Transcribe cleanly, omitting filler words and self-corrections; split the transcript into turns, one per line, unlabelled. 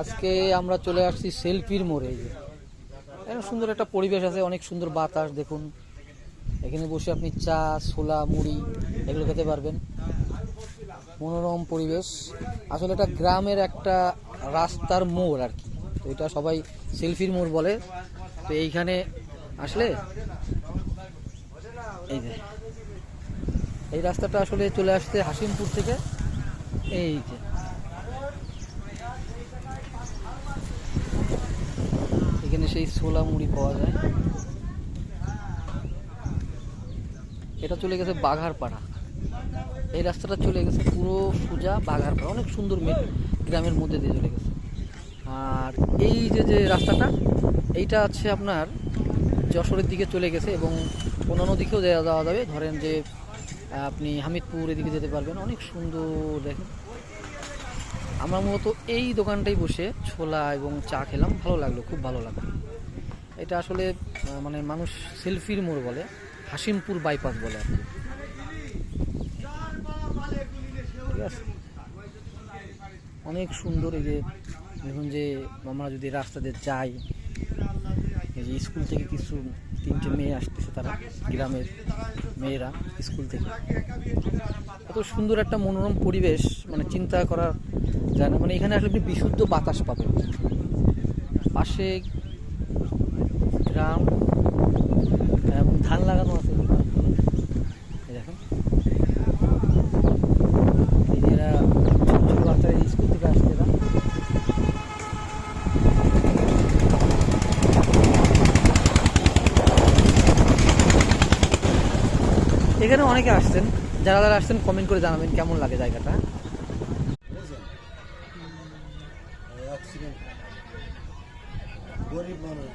আজকে আমরা চলে আসছি সেলফির মোড়ে। এখানে সুন্দর একটা পরিবেশ আছে, অনেক সুন্দর বাতাস। দেখুন এখানে বসে আপনি চা, ছোলা, মুড়ি এগুলো খেতে পারবেন। মনোরম পরিবেশ। আসলে এটা গ্রামের একটা রাস্তার মোড় আর কি, তো এটা সবাই সেলফির মোড় বলে। তো এইখানে আসলে এই যে এই রাস্তাটা আসলে চলে আসছে হাসিমপুর থেকে। এই যে এখানে সেই ছোলা মুড়ি পাওয়া যায়। এটা চলে গেছে বাঘারপাড়া, এই রাস্তাটা চলে গেছে পুরো সোজা বাঘারপাড়া, অনেক সুন্দর গ্রামের মধ্যে দিয়ে চলে গেছে। আর এই যে যে রাস্তাটা, এইটা আছে আপনার যশোরের দিকে চলে গেছে এবং অন্যান্য দিকেও যাওয়া যাবে। ধরেন যে আপনি হামিদপুর এদিকে যেতে পারবেন, অনেক সুন্দর। দেখেন আমরা মূলত এই দোকানটাই বসে ছোলা এবং চা খেলাম, ভালো লাগলো, খুব ভালো লাগলো। এটা আসলে মানে মানুষ সেলফির মোড় বলে, হাসিমপুর বাইপাস বলে আর কি। ঠিক আছে, অনেক সুন্দর। এই যে দেখুন যে আমরা যদি রাস্তা দিয়ে যাই, এই যে স্কুল থেকে কিছু 3টে মেয়ে আসতেছে, তারা গ্রামের মেয়েরা স্কুল থেকে। এত সুন্দর একটা মনোরম পরিবেশ, মানে চিন্তা করা যায় না। মানে এখানে আসলে আপনি বিশুদ্ধ বাতাস পাবেন, পাশে গ্রাম এবং ধান লাগানো আছে। দেখুন এই যে এরা ছোট ছোট বাচ্চারা স্কুল থেকে আসছে, এরা এখানে অনেকে আসছেন। যারা যারা আসছেন কমেন্ট করে জানাবেন কেমন লাগে জায়গাটা।
গরিব মানুষ